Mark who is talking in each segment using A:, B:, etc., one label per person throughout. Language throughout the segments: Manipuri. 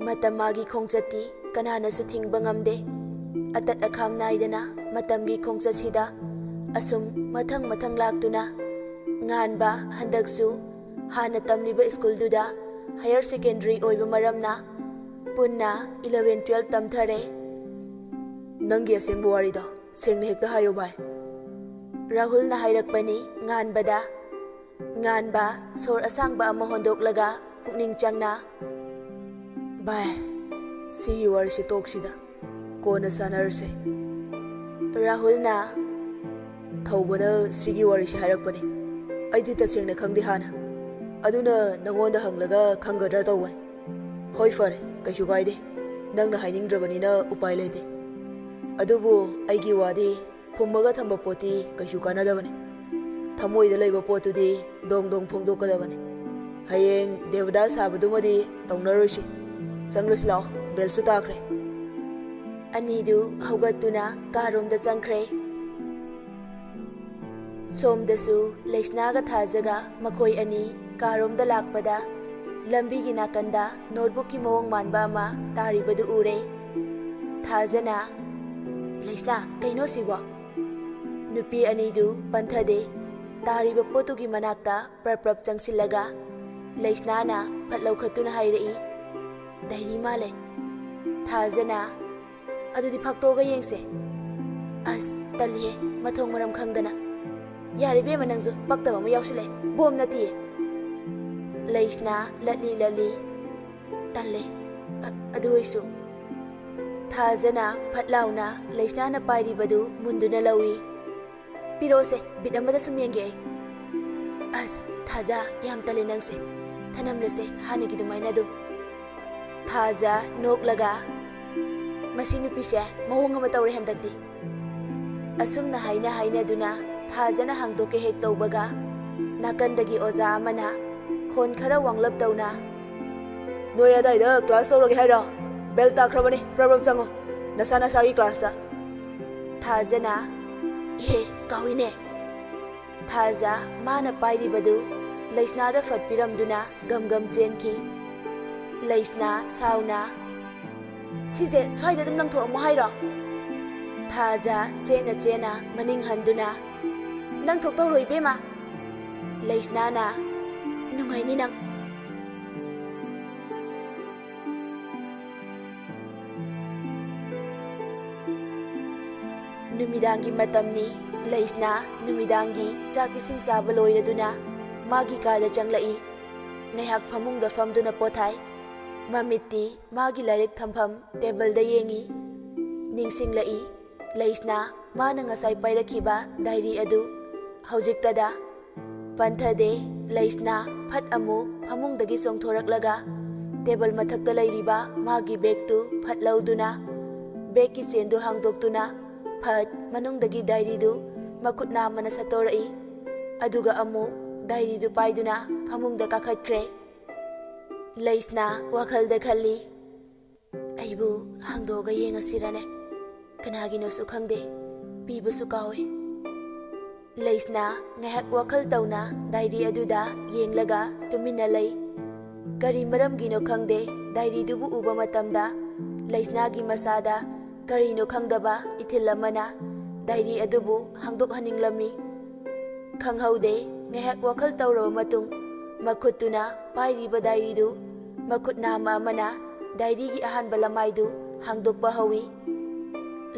A: Matamagi khongchati kanana su thingba ngamde. Atat akham naidana matamgi khongchachida asum mathang laktuna nganba handaksu hana tamliba school duda higher secondary oiba maramna punna 11 12 tamthare. Nangi asengbu warida sengna hekta hayo bai. Rahul na hairakpani nganbada nganba sor asangba ama hondoklaga pukning changna bai sigi warisi toksida kona sanarse. Rahul na thawbana sigi warisi hairakpani aidi tasengna khangdi hana aduna nangonda hanglaga khangadra tawbani. Hoi fare kaisu kaide nangna hainingdrabanina upai leite adubu aigi wadi phummaga thamba poti kaisu kanadabani. Thamoida leiba potudi dong dong phongdokadabani. Hayeng devda sabadumadi tawnaroisi sanglas lao belsu takre. Anidu haugatuna karomda changkhre. Somdasu Leishnaga Thajaga makoi ani karomda lakpada lambigi nakanda notebook ki mawang manba ama taribadu ure. Thajana Leishna kaino siwa nupi anidu panthade tariba potugi manakta prap changsilaga Leishna na phatlau khatuna hairei dairi male. Thajana adudi phaktoga yengse as taliye mathong maram khangdana yari be manangju paktaba ma yausile bom nati. Leishna latli talle aduisu. Thajana phatlauna Leishna na pairibadu munduna lawi pirose bidamada sumyenge as Thaja yam tale nangse thanamlase hanigi dumaina du. Thaja noklaga masi nupise mawong ama tawre handakdi asumna haina duna Thajana hangdoke hek tawbaga nakandagi oza amana khon khara wanglap tawna noi adaida class tawrage haira bel takrabani problem chango nasana sagi class ta. Thajana he kawine. Thaja mana pairibadu Leishna da fatpiramduna gam chenki. Leishna sauna sije swaida dum nangtho amu haira. Thaja chena maning handuna nangthok tawroi bema. Leishna na nungai ni nang. Numidangi matamni Leishna numidangi chaki sing saba loiraduna magi kada changlai. Ngayhak famungda famduna pothai mamiti magi lairik thampham table da yengi ningsinglai. Leishna mana ngasai pairakhiba diary adu haujiktada panthade. Leishna phat amu famungdagi chongthoraklaga table mathakta lairiba magi bag tu phat lauduna bag ki chendu hangdoktuna phat manungdagi diary du makut namana satorai aduga amu diary du paiduna famungda kakhatkre. Leishna wakhalda khalli aibu hangdoga yengasirane kanagino su khangde pibasu kawe. Leishna ngahak wakhal tawna diary aduda yenglaga tumina lay kari maram gino khangde diary dubu uba matamda Leishna gi masada karino khangdaba ithil amana diary adubu hangdok haninglami khanghaude. Ngahak wakhal tawraba matung makhutuna pairiba diary du makut nama amana diary gi ahanba lamai du hangdokpa hawi.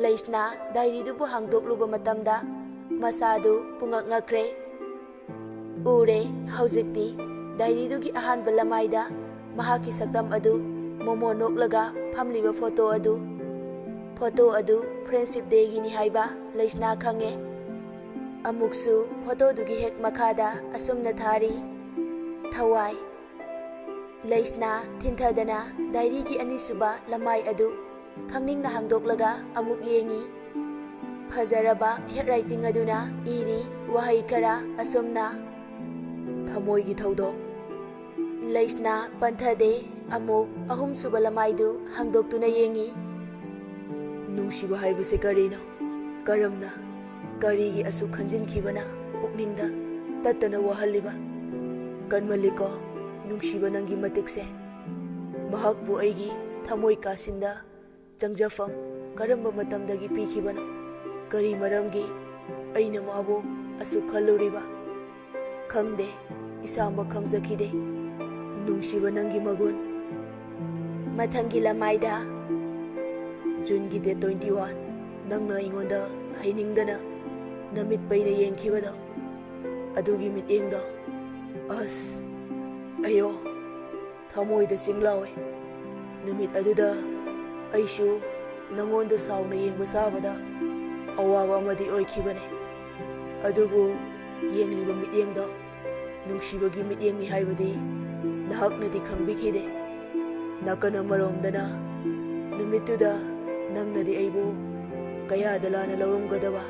A: Leishna diary dubu hangdokluba matamda masadu pungak ngakre ure haujikti diary du gi ahanba lamaida mahaki saktam adu momo noklaga phamliba photo adu friendship day gi ni haiba Leishna khange. Amuksu photo du gi hek makhada asumna thari thawai. Leishna thinthadana diary gi anisuba lamai adu khangning na hangdoklaga amuk yengi. Fajaraba handwriting aduna iri wahai kara asumna thamoi gi thawdo. Leishna panthade amuk ahum suba lamai du hangdoktuna yengi. Nungsiba haibase karino karamna karigi asu khanjinkhibana pukningda tattana wahalliba kanmaliko nungsiba nangi matikse mahakbu aigi Thamoi kasinda changjafam karamba matamdagi pikhibano kari maramgi aina mabu asuk khalluriba khangde isamba khangjakhide nungsiba nangi magun mathangi lamaida June gi date 21 nangna ingonda hainingdana namit paina yengkhibada adugi mit engda as ayo thamoida chinglawe numit aduda aishu nangonda sauna yengba sabada awawa amadi oikhibane adugu yengliba mit engda nungsibagi mit engni haibadi nahaknadi khangbikhide nakana maromdana numituda nangnadi aibu kayada lana lawrumgadaba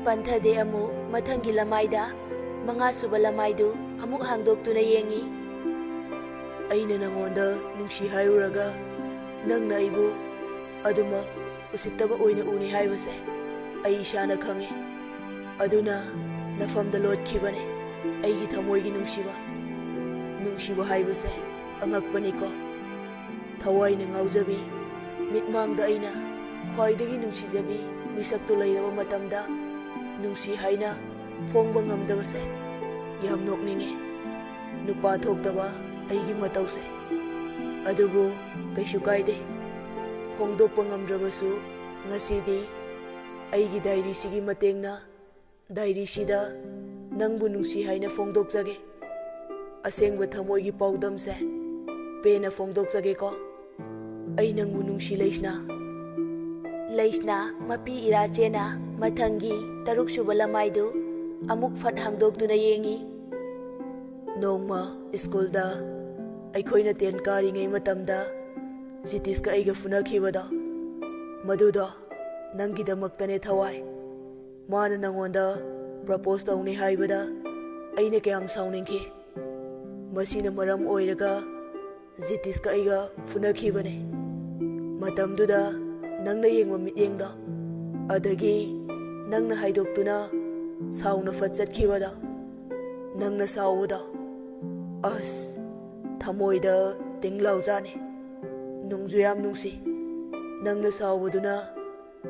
A: panthade amu mathangi lamaida manga suba lamaidu amuk hangdoktuna yengi aina nangonda nungsi hairuraga nangna aibu aduma usittaba oina uni haibase ai ishana khange aduna nafamda lotkhibane aigi thamoigi nungsiba haibase angakpaniko thawaina ngaujabi mitmangda aina khwaidagi nungsijabi misakto lairaba matamda nungsi haina phongba ngamdabase yam nokninge nupa thokdaba aigi matause adubu kaishu kaide phongdokpa ngamdrabasu ngasidi aigi diary sigi matengna diary sida nangbu nungsi haina phongdokjage asengba thamoigi paudamse pena phongdokjage ko ai nangbu nungsi Leisna mapi irachena mathangi taruk suba lamaidu amuk fat hangdoktuna yengi nongma iskulda aikhoina ten kari ngai matamda jitis ka aiga funakhibada maduda nangidamakta thawai mana nangonda propose tawni haibada aina kayam sauningki masina maram oiraga jitis ka aiga funakhibane matamduda nangna yengwa mityengda adagi nangna haidoktuna sauna fatchatkibada nangna sawuda as thamoida tinglaujane nungju yam nungsi nangna sawuduna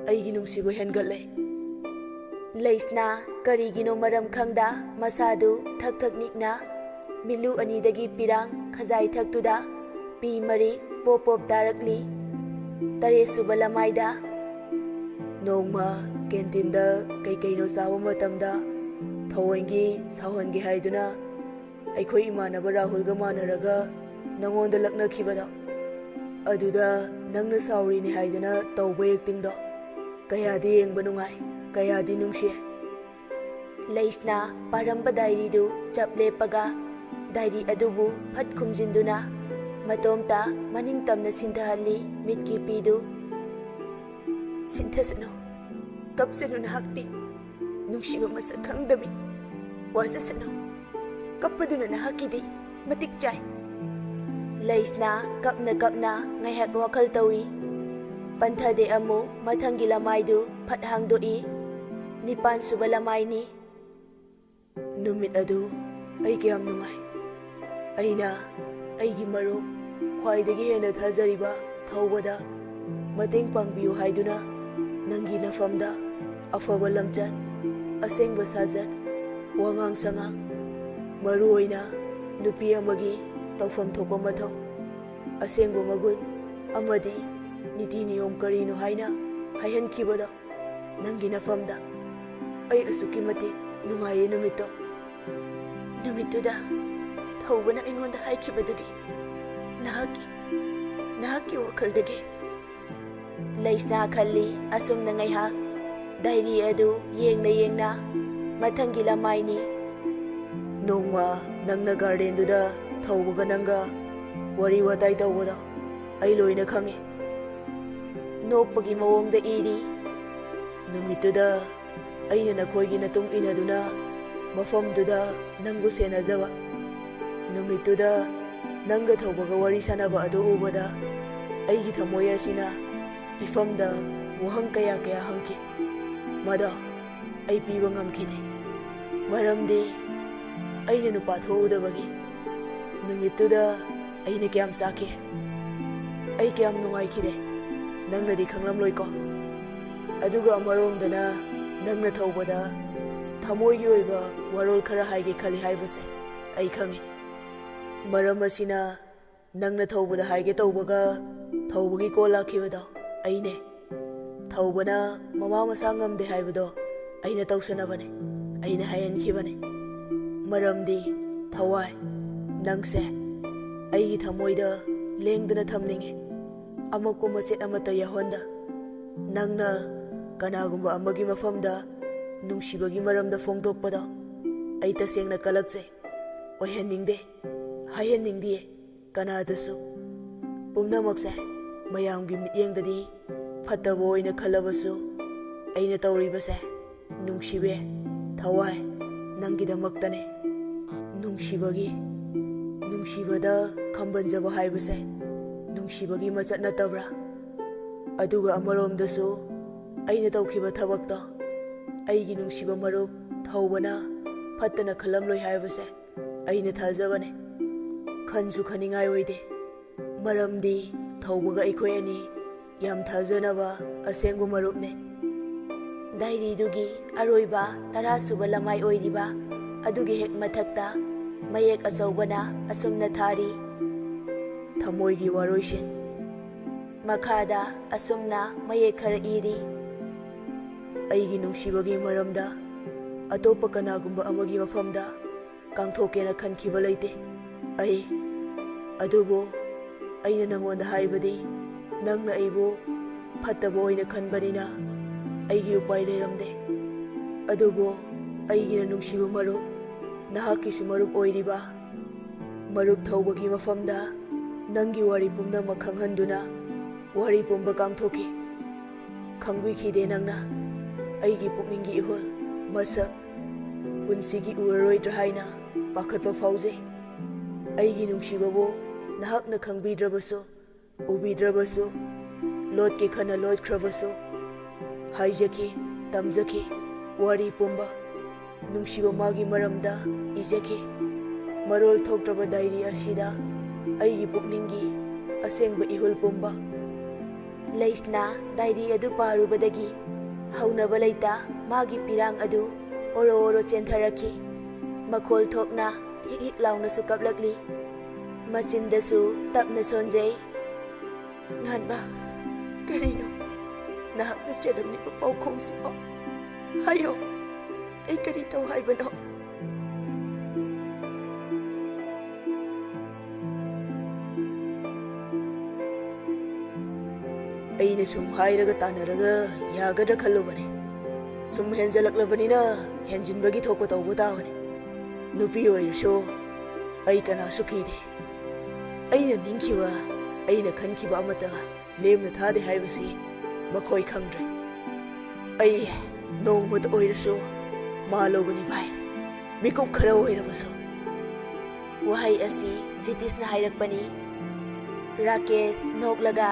A: aigi nungsibu hengatle Leisna karigino maram khangda masadu thak nikna milu anidagi pirang khajai thaktuda pi mari pop darakli tare suba lamaida nongma cantinda kaino sawa matamda thawengi sahongi haiduna aikhoi imanaba Rahul ga manaraga nangonda laknakhibada aduda nangna sauri ni haiduna tawba actingda kayadi yengba nungai kayadi nungsi Leisna paramba diary du chaple paga diary adubu phat khumjinduna matomta maning tamna sindhali mitki pidu sinthasano kapsanu nahakti nungsiba masak khangdami wazasano kappaduna nahakidi matik chai Leisna kapna ngaihak wakhal tawi panthade amu mathangi lamaidu phat hangdoi nipan suba lamaini numit adu ai kiyam nungai aina aigi maro khwaidagi hena thajariba thawbada mateng pangbiyu haiduna nangi nafamda afaba lamchan asengba sajat wangang sangang maru oina nupi amagi tawfam thopa mathau asengba magun amadi niti niyom karino haina haihankibada nangi nafamda ai asuki mati nungaye numituda thawbana ingonda haikibadudi nahaki wakhaldagi Leisna khalli asumna ngaihak diary adu yengna mathangi lamaini nongma nangna garden duda thawbaga nanga wari watai tawbada ai loina khange nopagi mawongda iri numituda aina nakhoigi natung inaduna mafamduda nangbu senajaba numituda nanga thawbaga wari sanaba adu ubada aigi thamoi asina ifamda wahang kaya hangki mada ai piba ngamkhide maramdi aina nupa thoudabagi numituda aina kyam sake ꯑꯩ ꯀꯌꯥꯝ ꯅꯨꯡꯉꯥꯏꯈꯤꯗꯦ ꯅꯪꯅꯗꯤ ꯈꯪꯂꯝꯂꯣꯏꯀꯣ ꯑꯗꯨꯒ ꯑꯃꯔꯣꯝꯗꯅ ꯅꯪꯅ ꯊꯧꯕꯗ ꯊꯃꯣꯏꯒꯤ ꯑꯣꯏꯕ ꯋꯥꯔꯣꯜ ꯈꯔ ꯍꯥꯏꯒꯦ ꯈꯜꯂꯤ ꯍꯥꯏꯕꯁꯦ ꯑꯩ ꯈꯪꯉꯤ ꯃꯔꯝ ꯑꯁꯤꯅ ꯅꯪꯅ ꯊꯧꯕꯗ ꯍꯥꯏꯒꯦ ꯇꯧꯕꯒ ꯊꯧꯕꯒꯤ ꯀꯣꯜ ꯂꯥꯛꯈꯤꯕꯗꯣ ꯑꯩꯅꯦ ꯊꯧꯕꯅ ꯃꯃꯥ ꯃꯁꯥ ꯉꯝꯗꯦ ꯍꯥꯏꯕꯗꯣ ꯑꯩꯅ ꯇꯧꯁꯟꯅꯕꯅꯦ ꯑꯩꯅ ꯍꯥꯏꯍꯟꯈꯤꯕꯅꯦ ꯃꯔꯝꯗꯤ ꯊꯋꯥꯏ ꯅꯪꯁꯦ ꯑꯩꯒꯤ ꯊꯃꯣꯏꯗ ꯂꯦꯡꯗꯅ ꯊꯝꯅꯤꯡꯉꯦ ꯑꯃꯛꯄ ꯃꯆꯦꯠ ꯑꯃꯠꯇ ꯌꯥꯎꯍꯟꯗ ꯅꯪꯅ ꯀꯅꯥꯒꯨꯝꯕ ꯑꯃꯒꯤ ꯃꯐꯝꯗ ꯅꯨꯡꯁꯤꯕꯒꯤ ꯃꯔꯝꯗ ꯐꯣꯡꯗꯣꯛꯄꯗꯣ ꯑꯩ ꯇꯁꯦꯡꯅ ꯀꯂꯛꯆꯩ ꯑꯣꯏꯍꯟꯅꯤꯡꯗꯦ ꯍꯥꯏꯍꯟꯅꯤꯡꯗꯦ ꯀꯅꯥꯗꯁꯨ ꯄꯨꯝꯅꯃꯛꯁꯦ ꯃꯌꯥꯝꯒꯤ ꯃꯤꯠꯌꯦꯡꯗꯗꯤ ꯐꯠꯇꯕ ꯑꯣꯏꯅ ꯈꯜꯂꯕꯁꯨ ꯑꯩꯅ ꯇꯧꯔꯤꯕꯁꯦ ꯅꯨꯡꯁꯤꯕꯦ ꯊꯋꯥꯏ ꯅꯪꯒꯤꯗꯃꯛꯇꯅꯦ ꯅꯨꯡꯁꯤꯕꯗ ꯈꯝꯕꯟꯖꯕ ꯍꯥꯏꯕꯁꯦ ꯅꯨꯡꯁꯤꯕꯒꯤ ꯃꯆꯠ ꯅꯠꯇꯕ꯭ꯔꯥ ꯑꯗꯨꯒ ꯑꯃꯔꯣꯝꯗꯁꯨ ꯑꯩꯅ ꯇꯧꯈꯤꯕ ꯊꯕꯛꯇꯣ ꯑꯩꯒꯤ ꯅꯨꯡꯁꯤꯕ ꯃꯔꯨꯞ ꯊꯧꯕꯅ ꯐꯠꯇꯅ ꯈꯜꯂꯝꯂꯣꯏ ꯍꯥꯏꯕꯁꯦ ꯑꯩꯅ ꯊꯥꯖꯕꯅꯦ ꯈꯟꯁꯨ ꯈꯟꯅꯤꯡꯉꯥꯏ ꯑꯣꯏꯗꯦ ꯃꯔꯝꯗꯤ ꯊꯧꯕꯒ ꯑꯩꯈꯣꯏ ꯑꯅꯤ ꯌꯥꯝ ꯊꯥꯖꯅꯕ ꯑꯁꯦꯡꯕ ꯃꯔꯨꯞꯅꯦ ꯗꯥꯏꯔꯤꯗꯨꯒꯤ ꯑꯔꯣꯏꯕ 10ꯁꯨꯕ ꯂꯃꯥꯏ ꯑꯣꯏꯔꯤꯕ ꯑꯗꯨꯒꯤ ꯍꯦꯛ ꯃꯊꯛꯇ ꯃꯌꯦꯛ ꯑꯆꯧꯕꯅ ꯑꯁꯨꯝꯅ ꯊꯥꯔꯤ ꯊꯃꯣꯏꯒꯤ ꯋꯥꯔꯣꯏꯁꯤꯟ ꯃꯈꯥꯗ ꯑꯁꯨꯝꯅ ꯃꯌꯦꯛ ꯈꯔ ꯏꯔꯤ ꯑꯩꯒꯤ ꯅꯨꯡꯁꯤꯕꯒꯤ ꯃꯔꯝꯗ ꯑꯇꯣꯞꯄ ꯀꯅꯥꯒꯨꯝꯕ ꯑꯃꯒꯤ ꯃꯐꯝꯗ ꯀꯥꯡꯊꯣꯛꯀꯦꯅ ꯈꯟꯈꯤꯕ ꯂꯩꯇꯦ ꯑꯗꯨꯕꯨ ꯑꯩꯅ ꯅꯉꯣꯟꯗ ꯍꯥꯏꯕꯗꯤ ꯅꯪꯅ ꯑꯩꯕꯨ ꯐꯠꯇꯕ ꯑꯣꯏꯅ ꯈꯟꯕꯅꯤna ꯑꯩꯒꯤ ꯎꯄꯥꯏ ꯂꯩꯔꯝꯗꯦ ꯑꯗꯨꯕꯨ ꯑꯩꯒꯤꯅ ꯅꯨꯡꯁꯤꯕ ꯃꯔꯨꯞ ꯅꯍꯥꯛꯀꯤꯁꯨ ꯃꯔꯨꯞ ꯑꯣꯏꯔꯤꯕ ꯃꯔꯨꯞ ꯊꯧꯕꯒꯤ ꯃꯐꯝꯗ ꯅꯪꯒꯤ ꯋꯥꯔꯤ ꯄꯨꯝꯅꯃꯛ ꯈꯪꯍꯟꯗꯨꯅ ꯋꯥꯔꯤ ꯄꯨꯝꯕ ꯀꯥꯡꯊꯣꯛꯈꯤ ꯈꯪꯕꯤꯈꯤꯗꯦ ꯅꯪꯅ ꯑꯩꯒꯤ ꯄꯨꯛꯅꯤꯡꯒꯤ ꯏꯍꯨꯜ ꯃꯁꯛ ꯄꯨꯟꯁꯤꯒꯤ ꯎꯔꯔꯣꯏꯗ꯭ꯔꯥ ꯍꯥꯏꯅ ꯄꯥꯈꯠꯄ ꯐꯥꯎꯖꯩ ꯑꯩꯒꯤ ꯅꯨꯡꯁꯤꯕꯕꯨ ꯅꯍꯥꯛꯅ ꯈꯪꯕꯤꯗ꯭ꯔꯕꯁꯨ ꯎꯕꯤꯗ꯭ꯔꯕꯁꯨ ꯂꯣꯠꯀꯦ ꯈꯟꯅ ꯂꯣꯠꯈ꯭ꯔꯕꯁꯨ ꯍꯥꯏꯖꯈꯤ ꯇꯝꯖꯈꯤ ꯋꯥꯔꯤ ꯄꯨꯝꯕ ꯅꯨꯡꯁꯤꯕ ꯃꯥꯒꯤ ꯃꯔꯝꯗ ꯏꯖꯈꯤ ꯃꯔꯣꯜ ꯊꯣꯛꯇ꯭ꯔꯕ ꯗꯥꯏꯔꯤ ꯑꯁꯤꯗ ꯑꯩꯒꯤ ꯄꯨꯛꯅꯤꯡꯒꯤ ꯑꯁꯦꯡꯕ ꯏꯍꯨꯜ ꯄꯨꯝꯕ ꯂꯩꯁꯅ ꯗꯥꯏꯔꯤ ꯑꯗꯨ ꯄꯥꯔꯨꯕꯗꯒꯤ ꯍꯧꯅꯕ ꯂꯩꯇ ꯃꯥꯒꯤ ꯄꯤꯔꯥꯡ ꯑꯗꯨ ꯑꯣꯔꯣ ꯑꯣꯔꯣ ꯆꯦꯟꯊꯔꯛꯈꯤ ꯃꯈꯣꯜ ꯊꯣꯛꯅ ꯍꯤꯛ ꯍꯤꯛ ꯂꯥꯎꯅꯁꯨ ꯀꯞꯂꯛꯂꯤ ꯃꯆꯤꯟꯗꯁꯨ ꯇꯞꯅ ꯁꯣꯟꯖꯩ ꯉꯥꯟꯕ ꯀꯔꯤꯅꯣ ꯅꯍꯥꯛꯅ ꯆꯦꯜꯂꯝꯂꯤꯕ ꯄꯥꯎꯈꯣꯡꯁꯤꯕꯣ ꯍꯥꯏꯌꯣ ꯑꯩ ꯀꯔꯤ ꯇꯧ ꯍꯥꯏꯕꯅꯣ ꯑꯩꯅ ꯁꯨꯝ ꯍꯥꯏꯔꯒ ꯇꯥꯟꯅꯔꯒ ꯌꯥꯒꯗ꯭ꯔꯥ ꯈꯜꯂꯨꯕꯅꯦ ꯁꯨꯝ ꯍꯦꯟꯖꯜꯂꯛꯂꯕꯅꯤꯅ ꯍꯦꯟꯖꯤꯟꯕꯒꯤ ꯊꯣꯛꯄ ꯇꯧꯕ ꯇꯥꯕꯅꯦ ꯅꯨꯄꯤ ꯑꯣꯏꯔꯁꯨ ꯑꯩ ꯀꯅꯥꯁꯨ ꯀꯤꯗꯦ ꯑꯩꯅ ꯅꯤꯡꯈꯤꯕ ꯑꯩꯅ ꯈꯟꯈꯤꯕ ꯑꯃꯠꯇ ꯂꯦꯝꯅ ꯊꯥꯗꯦ ꯍꯥꯏꯕꯁꯤ ꯃꯈꯣꯏ ꯈꯪꯗ꯭ꯔꯦ ꯑꯩ ꯅꯣꯡꯃꯇ ꯑꯣꯏꯔꯁꯨ ꯃꯥꯜꯂꯧꯒꯅꯤ ꯚꯥꯏ ꯃꯤꯀꯨꯞ ꯈꯔ ꯑꯣꯏꯔꯕꯁꯨ ꯋꯥꯍꯩ ꯑꯁꯤ ꯖꯤꯇꯤꯁꯅ ꯍꯥꯏꯔꯛꯄꯅꯤ ꯔꯥꯀꯦꯁ ꯅꯣꯛꯂꯒ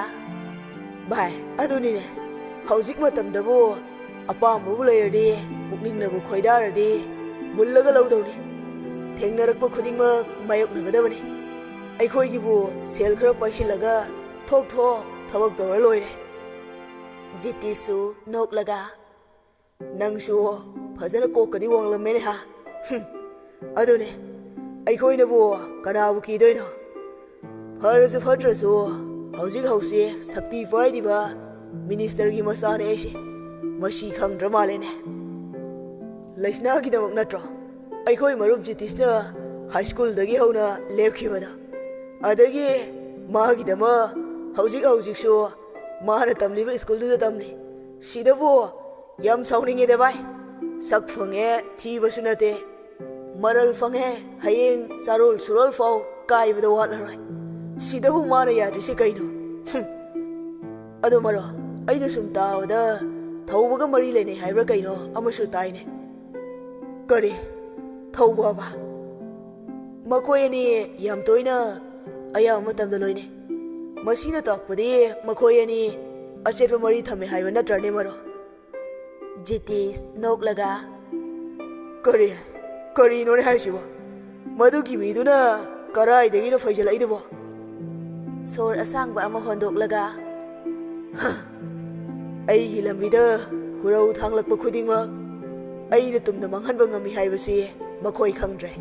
A: ꯚꯥꯏ ꯑꯗꯨꯅꯤꯅꯦ ꯍꯧꯖꯤꯛ ꯃꯇꯝꯗꯕꯨ ꯑꯄꯥꯝꯕꯕꯨ ꯂꯩꯔꯗꯤ ꯄꯨꯛꯅꯤꯡꯅꯕꯨ ꯈꯣꯏꯗꯥꯔꯗꯤ ꯃꯨꯜꯂꯒ ꯂꯧꯗꯧꯅꯤ ꯊꯦꯡꯅꯔꯛꯄ ꯈꯨꯗꯤꯡꯃꯛ ꯃꯥꯌꯣꯛꯅꯒꯗꯕꯅꯤ ꯑꯩꯈꯣꯏꯒꯤꯕꯨ ꯁꯦꯜ ꯈꯔ ꯄꯥꯏꯁꯤꯜꯂꯒ ꯊꯣꯛ ꯊꯕꯛ ꯇꯧꯔ ꯂꯣꯏꯔꯦ ꯖꯤꯇꯤꯁꯁꯨ ꯅꯣꯛꯂꯒ ꯅꯪꯁꯨ ꯐꯖꯅ ꯀꯣꯛꯀꯗꯤ ꯋꯥꯡꯂꯝꯃꯦꯅꯦ ꯍꯥ ꯑꯗꯨꯅꯦ ꯑꯩꯈꯣꯏꯅꯕꯨ ꯀꯅꯥꯕꯨ ꯀꯤꯗꯣꯏꯅꯣ ꯐꯔꯁꯨ ꯐꯠꯇ꯭ꯔꯁꯨ ꯍꯧꯖꯤꯛ ꯁꯛꯇꯤ ꯄꯥꯏꯔꯤꯕ ꯃꯤꯅꯤꯁꯇꯔꯒꯤ ꯃꯆꯥꯅꯦ ꯑꯩꯁꯦ ꯃꯁꯤ ꯈꯪꯗ꯭ꯔ ꯃꯥꯜꯂꯦꯅꯦ ꯂꯩꯁꯅꯥꯒꯤꯗꯃꯛ ꯅꯠꯇ꯭ꯔꯣ ꯑꯩꯈꯣꯏ ꯃꯔꯨꯞ ꯖꯤꯇꯤꯁꯅ ꯍꯥꯏ ꯁ꯭ꯀꯨꯜꯗꯒꯤ ꯍꯧꯅ ꯂꯦꯞꯈꯤꯕꯗ ꯑꯗꯒꯤ ꯃꯥꯒꯤꯗꯃꯛ ꯍꯧꯖꯤꯛꯁꯨ ꯃꯥꯅ ꯇꯝꯂꯤꯕ ꯁ꯭ꯀꯨꯜꯗꯨꯗ ꯇꯝꯂꯤ ꯁꯤꯗꯕꯨ ꯌꯥꯝ ꯁꯥꯎꯅꯤꯡꯉꯦꯗ ꯚꯥꯏ ꯁꯛ ꯐꯪꯉꯦ ꯊꯤꯕꯁꯨ ꯅꯠꯇꯦ ꯃꯔꯜ ꯐꯪꯉꯦ ꯍꯌꯦꯡ ꯆꯥꯔꯣꯜ ꯁꯨꯔꯣꯜ ꯐꯥꯎ ꯀꯥꯏꯕꯗ ꯋꯥꯠꯂꯔꯣꯏ ꯁꯤꯗꯕꯨ ꯃꯥꯅ ꯌꯥꯗ꯭ꯔꯤꯁꯤ ꯀꯩꯅꯣ ꯑꯗꯣ ꯃꯔꯣ ꯑꯩꯅ ꯁꯨꯝ ꯇꯥꯕꯗ ꯊꯧꯕꯒ ꯃꯔꯤ ꯂꯩꯅꯩ ꯍꯥꯏꯕ꯭ꯔꯥ ꯀꯩꯅꯣ ꯑꯃꯁꯨ ꯇꯥꯏꯅꯦ ꯀꯔꯤ ꯊꯧꯕꯕ ꯃꯈꯣꯏ ꯑꯅꯤ ꯌꯥꯝ ꯇꯣꯏꯅ ꯑꯌꯥꯝꯕ ꯃꯇꯝꯗ ꯂꯣꯏꯅꯩ ꯃꯁꯤꯅ ꯇꯥꯛꯄꯗꯤ ꯃꯈꯣꯏ ꯑꯅꯤ ꯑꯆꯦꯠꯄ ꯃꯔꯤ ꯊꯝꯃꯦ ꯍꯥꯏꯕ ꯅꯠꯇ꯭ꯔꯅꯦ ꯃꯔꯣ ꯖꯤꯇꯤꯁ ꯅꯣꯛꯂꯒ ꯀꯔꯤꯅꯣꯅꯦ ꯍꯥꯏꯁꯤꯕꯣ ꯃꯗꯨꯒꯤ ꯃꯤꯗꯨꯅ ꯀꯔꯥꯏꯗꯒꯤꯅꯣ ꯐꯩꯖꯜꯂꯛꯏꯗꯨꯕꯣ Sor asangba ama hondoklaga ꯑꯩꯒꯤ ꯂꯝꯕꯤꯗ ꯍꯨꯔꯧ ꯊꯥꯡꯂꯛꯄ ꯈꯨꯗꯤꯡꯃꯛ ꯑꯩꯅ ꯇꯨꯝꯅ ꯃꯥꯡꯍꯟꯕ ꯉꯝꯃꯤ ꯍꯥꯏꯕꯁꯤ ꯃꯈꯣꯏ ꯈꯪꯗ꯭ꯔꯦ꯫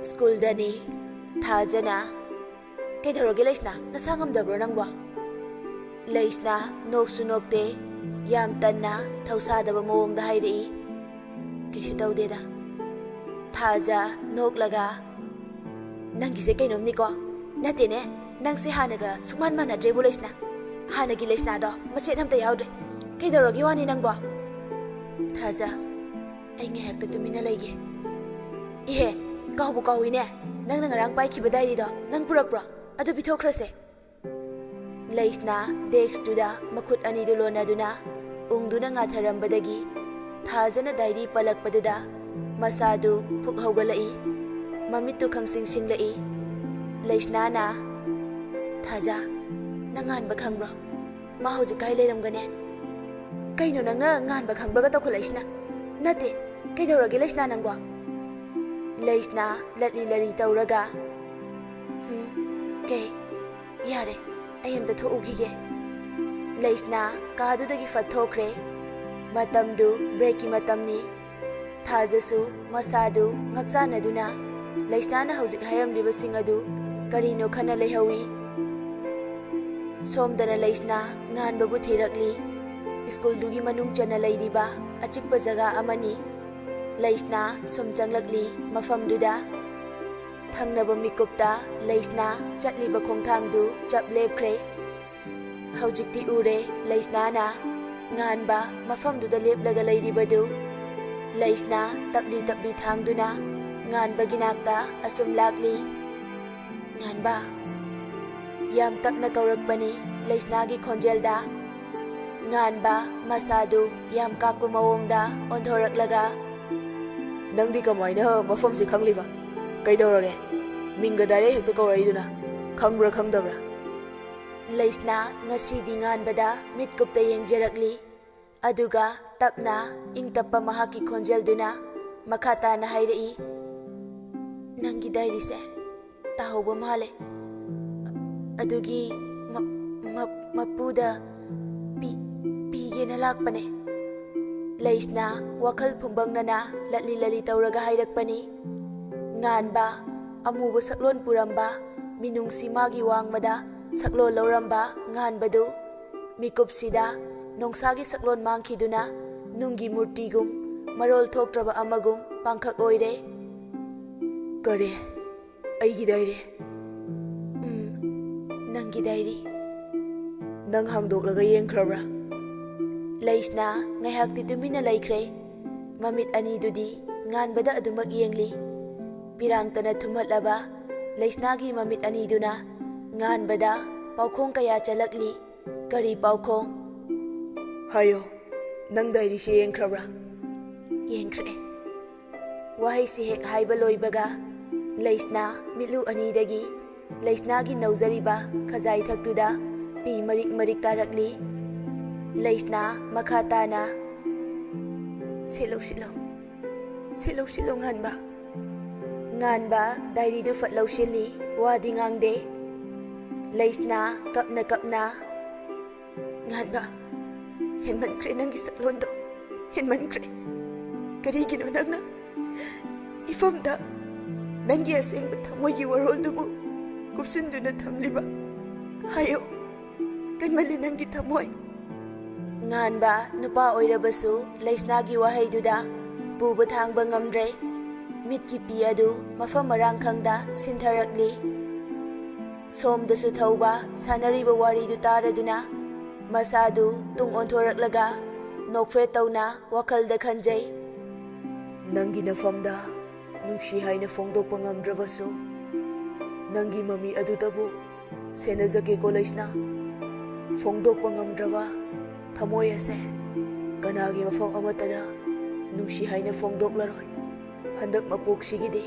A: ꯁ꯭ꯀꯨꯜꯗꯅꯤ ꯊꯥꯖꯅ ꯀꯩꯗꯧꯔꯒꯦ ꯂꯩꯁꯅꯥ ꯅꯁꯥ ꯉꯝꯗꯕ꯭ꯔꯣ ꯅꯪꯕꯣ? ꯂꯩꯁꯅꯥ ꯅꯣꯛꯁꯨ ꯅꯣꯛꯇꯦ ꯌꯥꯝ ꯇꯟꯅ ꯊꯧꯁꯥꯗꯕ ꯃꯑꯣꯡꯗ ꯍꯥꯏꯔꯛꯏ꯫ ꯀꯩꯁꯨ ꯇꯧꯗꯦꯗ꯫ ꯊꯥꯖ ꯅꯣꯛꯂꯒ ꯅꯪꯒꯤꯁꯦ ꯀꯩꯅꯣꯝꯅꯤꯀꯣ ꯅꯠꯇꯦꯅꯦ ꯅꯪꯁꯦ ꯍꯥꯟꯅꯒ ꯁꯨꯛꯃꯥꯟ ꯃꯥꯟꯅꯗ꯭ꯔꯦꯕꯨ ꯂꯩꯁꯅꯥ ꯍꯥꯟꯅꯒꯤ ꯂꯩꯁꯅꯥꯗꯣ ꯃꯁꯦꯠ ꯑꯝꯇ ꯌꯥꯎꯗ꯭ꯔꯦ ꯀꯩꯗꯧꯔꯒꯦ ꯋꯥꯅꯤ ꯅꯪꯕꯣ? ꯊꯥꯖ ꯑꯩ ꯉꯥꯏꯍꯥꯛꯇ ꯇꯨꯃꯤꯟꯅ ꯂꯩꯒꯦ꯫ ꯏꯍꯦ ꯀꯥꯎꯕꯨ ꯀꯥꯎꯏꯅꯦ ꯅꯪꯅ ꯉꯔꯥꯡ ꯄꯥꯏꯈꯤꯕ ꯗꯥꯏꯔꯤꯗꯣ ꯅꯪ ꯄꯨꯔꯛꯄ꯭ꯔꯣ? ꯑꯗꯨ ꯄꯤꯊꯣꯛꯈ꯭ꯔꯁꯦ꯫ ꯂꯩꯁꯅꯥ ꯗꯦꯛꯁꯇꯨꯗ ꯃꯈꯨꯠ ꯑꯅꯤꯗꯨ ꯂꯣꯟꯅꯗꯨꯅ ꯎꯪꯗꯨꯅ ꯉꯥꯊꯔꯝꯕꯗꯒꯤ ꯊꯥꯖꯅ ꯗꯥꯏꯔꯤ ꯄꯜꯂꯛꯄꯗꯨꯗ ꯃꯁꯥꯗꯨ ꯐꯨꯛ ꯍꯧꯒꯠꯂꯛꯏ ꯃꯃꯤꯠꯇꯨ ꯈꯪꯁꯤꯡ ꯁꯤꯡꯂꯛꯏ꯫ ꯂꯩꯁꯅꯥꯅ ꯊꯥꯖ ꯅꯪ ꯉꯥꯟꯕ ꯈꯪꯕ꯭ꯔꯣ? ꯃꯥ ꯍꯧꯖꯤꯛ ꯀꯥꯏ ꯂꯩꯔꯝꯒꯅꯤ? ꯀꯩꯅꯣ ꯅꯪꯅ ꯉꯥꯟꯕ ꯈꯪꯕ꯭ꯔꯒ ꯇꯧꯈꯠꯂꯛꯏꯁꯤꯅ? ꯅꯠꯇꯦ ꯀꯩꯗꯧꯔꯒꯦ ꯂꯩꯁꯅꯥ ꯅꯪꯕꯣ? ꯂꯩꯁꯅꯥ ꯂꯠꯂꯤ ꯂꯠꯂꯤ ꯇꯧꯔꯒ ꯀꯩ ꯌꯥꯔꯦ ꯑꯩ ꯑꯝꯇ ꯊꯣꯛꯎꯈꯤꯒꯦ꯫ ꯂꯩꯁꯅꯥ ꯀꯥꯗꯨꯗꯒꯤ ꯐꯠꯊꯣꯛꯈ꯭ꯔꯦ꯫ ꯃꯇꯝꯗꯨ ꯕ꯭ꯔꯦꯛꯀꯤ ꯃꯇꯝꯅꯤ꯫ ꯊꯥꯖꯁꯨ ꯃꯁꯥꯗꯨ ꯉꯛꯆꯥꯟꯅꯗꯨꯅ ꯂꯩꯁꯅꯥꯅ ꯍꯧꯖꯤꯛ ꯍꯥꯏꯔꯝꯂꯤꯕꯁꯤꯡ ꯑꯗꯨ ꯀꯔꯤꯅꯣ ꯈꯟꯅ ꯂꯩꯍꯧꯏ꯫ ꯁꯣꯝꯗꯅ ꯂꯩꯁꯅꯥ ꯉꯥꯟꯕꯕꯨ ꯊꯤꯔꯛꯂꯤ꯫ ꯁ꯭ꯀꯨꯜꯗꯨꯒꯤ ꯃꯅꯨꯡ ꯆꯟꯅ ꯂꯩꯔꯤꯕ ꯑꯆꯤꯛꯄ ꯖꯒꯥ ꯑꯃꯅꯤ꯫ ꯂꯩꯁꯅꯥ ꯁꯨꯝ ꯆꯪꯂꯛꯂꯤ ꯃꯐꯝꯗꯨꯗ꯫ ꯊꯪꯅꯕ ꯃꯤꯀꯨꯞꯇ ꯂꯩꯁꯅꯥ ꯆꯠꯂꯤꯕ ꯈꯣꯡꯊꯥꯡꯗꯨ ꯆꯞ ꯂꯦꯞꯈ꯭ꯔꯦ꯫ ꯍꯧꯖꯤꯛꯇꯤ ꯎꯔꯦ ꯂꯩꯁꯅꯥꯅ ꯉꯥꯟꯕ ꯃꯐꯝꯗꯨꯗ ꯂꯦꯞꯂꯒ ꯂꯩꯔꯤꯕꯗꯨ꯫ ꯂꯩꯁꯅꯥ ꯇꯞꯂꯤ ꯇꯞꯂꯤ ꯊꯥꯡꯗꯨꯅ ꯉꯥꯟꯕꯒꯤ ꯅꯥꯛꯇ ꯑꯁꯨꯝ ꯂꯥꯛꯂꯤ꯫ ꯉꯥꯟꯕ ꯌꯥꯝ ꯇꯞꯅ ꯀꯧꯔꯛꯄꯅꯤ ꯂꯩꯁꯅꯥꯒꯤ ꯈꯣꯟꯖꯦꯜꯗ꯫ ꯉꯥꯟꯕ ꯃꯁꯥꯗꯨ ꯌꯥꯝ ꯀꯥꯛꯄ ꯃꯑꯣꯡꯗ ꯑꯣꯟꯊꯣꯔꯛꯂꯒ ꯅꯪꯗꯤ ꯀꯃꯥꯏꯅ ꯃꯐꯝꯁꯤ ꯈꯪꯂꯤꯕ? ꯀꯩꯗꯧꯔꯒꯦ ꯃꯤꯡꯒ ꯗꯥꯏꯔꯦꯛ ꯍꯦꯛꯇ ꯀꯧꯔꯛꯏꯗꯨꯅ ꯈꯪꯕ꯭ꯔꯥ ꯈꯪꯗꯕ꯭ꯔꯥ? ꯂꯩꯁꯅꯥ ꯉꯁꯤꯗꯤ ꯉꯥꯟꯕꯗ ꯃꯤꯠꯀꯨꯞꯇ ꯌꯦꯡꯖꯔꯛꯂꯤ ꯑꯗꯨꯒ ꯇꯞꯅ ꯏꯪ ꯇꯞꯄ ꯃꯍꯥꯛꯀꯤ ꯈꯣꯟꯖꯦꯜꯗꯨꯅ ꯃꯈꯥ ꯇꯥꯅ ꯍꯥꯏꯔꯛꯏ꯫ ꯅꯪꯒꯤ ꯗꯥꯏꯔꯤꯁꯦ ꯇꯥꯍꯧꯕ ꯃꯥꯜꯂꯦ ꯑꯗꯨꯒꯤ ꯃꯄꯨꯗ ꯄꯤꯒꯦꯅ ꯂꯥꯛꯄꯅꯦ꯫ ꯂꯩꯁꯅꯥ ꯋꯥꯈꯜ ꯐꯨꯝꯕꯪꯅꯅ ꯂꯠꯂꯤ ꯂꯠꯂꯤ ꯇꯧꯔꯒ ꯍꯥꯏꯔꯛꯄꯅꯤ꯫ ꯉꯥꯟꯕ ꯑꯃꯨꯕ ꯁꯛꯂꯣꯟ ꯄꯨꯔꯝꯕ ꯃꯤꯅꯨꯡꯁꯤ ꯃꯥꯒꯤ ꯋꯥꯡꯃꯗ ꯁꯛꯂꯣꯟ ꯂꯧꯔꯝꯕ ꯉꯥꯟꯕꯗꯨ ꯃꯤꯀꯨꯞꯁꯤꯗ ꯅꯣꯡꯁꯥꯒꯤ ꯁꯛꯂꯣꯟ ꯃꯥꯡꯈꯤꯗꯨꯅ ꯅꯨꯡꯒꯤ ꯃꯨꯔꯇꯤꯒꯨꯝ ꯃꯔꯣꯜ ꯊꯣꯛꯇ꯭ꯔꯕ ꯑꯃꯒꯨꯝ ꯄꯥꯡꯈꯛ ꯑꯣꯏꯔꯦ꯫ ꯀꯔꯤ ꯑꯩꯒꯤ ꯗꯥꯏꯔꯤ? ꯅꯪꯒꯤ ꯗꯥꯏꯔꯤ꯫ ꯅꯪ ꯍꯥꯡꯗꯣꯛꯂꯒ ꯌꯦꯡꯈ꯭ꯔꯕ꯭ꯔꯥ? ꯂꯩꯁꯅꯥ ꯉꯥꯏꯍꯥꯛꯇꯤ ꯇꯨꯃꯤꯟꯅ ꯂꯩꯈ꯭ꯔꯦ꯫ ꯃꯃꯤꯠ ꯑꯅꯤꯗꯨꯗꯤ ꯉꯥꯟꯕꯗ ꯑꯗꯨꯃꯛ ꯌꯦꯡꯂꯤ꯫ ꯄꯤꯔꯥꯡꯇꯅ ꯊꯨꯝꯍꯠꯂꯕ ꯂꯩꯁꯅꯥꯒꯤ ꯃꯃꯤꯠ ꯑꯅꯤꯗꯨꯅ ꯉꯥꯟꯕꯗ ꯄꯥꯎꯈꯣꯡ ꯀꯌꯥ ꯆꯠꯂꯛꯂꯤ꯫ ꯀꯔꯤ ꯄꯥꯎꯈꯣꯡ? ꯍꯥꯏꯌꯣ ꯅꯪ ꯗꯥꯏꯔꯤꯁꯤ ꯌꯦꯡꯈ꯭ꯔꯕ꯭ꯔꯥ? ꯌꯦꯡꯈ꯭ꯔꯦ꯫ ꯋꯥꯍꯩꯁꯤ ꯍꯦꯛ ꯍꯥꯏꯕ ꯂꯣꯏꯕꯒ ꯂꯩꯁꯅꯥ ꯃꯤꯠꯂꯨ ꯑꯅꯤꯗꯒꯤ ꯂꯩꯁꯅꯥꯒꯤ ꯅꯧꯖꯔꯤꯕ ꯈꯖꯥꯏꯊꯛꯇꯨꯗ ꯄꯤ ꯃꯔꯤꯛ ꯃꯔꯤꯛ ꯇꯥꯔꯛꯂꯤ꯫ ꯂꯩꯁꯅꯥ ꯃꯈꯥ ꯇꯥꯅ ꯁꯤꯠꯂꯨ ꯁꯤꯠꯂꯨ ꯁꯤꯠꯂꯨ ꯁꯤꯠꯂꯨ ꯉꯥꯟꯕ꯫ ꯉꯥꯟꯕ ꯗꯥꯏꯔꯤꯗꯨ ꯐꯠ ꯂꯧꯁꯤꯜꯂꯤ ꯋꯥꯗꯤ ꯉꯥꯡꯗꯦ꯫ ꯂꯩꯁꯅꯥ ꯀꯞꯅ ꯀꯞꯅ ꯉꯥꯟꯕ ꯍꯦꯟꯃꯟꯈ꯭ꯔꯦ ꯅꯪꯒꯤ ꯁꯛꯂꯣꯟꯗꯣ ꯍꯦꯟꯃꯟꯈ꯭ꯔꯦ꯫ ꯀꯔꯤꯒꯤꯅꯣ ꯅꯪꯅ ꯏꯐꯝꯗ ꯅꯪꯒꯤ ꯑꯁꯦꯡꯕ ꯊꯃꯣꯏꯒꯤ ꯋꯥꯔꯣꯜꯗꯨꯕꯨ ꯀꯨꯞꯁꯤꯟꯗꯨꯅ ꯊꯝꯂꯤꯕ? ꯍꯥꯏꯌꯣ ꯀꯟꯃꯜꯂꯤ ꯅꯪꯒꯤ ꯊꯃꯣꯏ꯫ ꯉꯥꯟꯕ ꯅꯨꯄꯥ ꯑꯣꯏꯔꯕꯁꯨ ꯂꯩꯁꯅꯥꯒꯤ ꯋꯥꯍꯩꯗꯨꯗ ꯄꯨꯕ ꯊꯥꯡꯕ ꯉꯝꯗ꯭ꯔꯦ꯫ ꯃꯤꯠꯀꯤ ꯄꯤ ꯑꯗꯨ ꯃꯐꯝ ꯃꯔꯥꯡ ꯈꯪꯗ ꯁꯤꯟꯊꯔꯛꯂꯤ꯫ ꯁꯣꯝꯗꯁꯨ ꯊꯧꯕ ꯁꯥꯟꯅꯔꯤꯕ ꯋꯥꯔꯤꯗꯨ ꯇꯥꯔꯗꯨꯅ ꯃꯁꯥꯗꯨ ꯇꯨꯡ ꯑꯣꯟꯊꯣꯔꯛꯂꯒ ꯅꯣꯛꯐꯦꯠ ꯇꯧꯅ ꯋꯥꯈꯜꯗ ꯈꯟꯖꯩ꯫ ꯅꯪꯒꯤ ꯅꯐꯝꯗ ꯅꯨꯡꯁꯤ ꯍꯥꯏꯅ ꯐꯣꯡꯗꯣꯛꯄ ꯉꯝꯗ꯭ꯔꯕꯁꯨ ꯅꯪꯒꯤ ꯃꯃꯤ ꯑꯗꯨꯗꯕꯨ ꯁꯦꯟꯅꯖꯒꯦꯀꯣ ꯂꯩꯁꯅꯥ꯫ ꯐꯣꯡꯗꯣꯛꯄ ꯉꯝꯗ꯭ꯔꯕ ꯊꯃꯣꯏ ꯑꯁꯦ ꯀꯅꯥꯒꯤ ꯃꯐꯝ ꯑꯃꯠꯇꯗ ꯅꯨꯡꯁꯤ ꯍꯥꯏꯅ ꯐꯣꯡꯗꯣꯛꯂꯔꯣꯏ ꯍꯟꯗꯛ ꯃꯄꯣꯛꯁꯤꯒꯤꯗꯤ꯫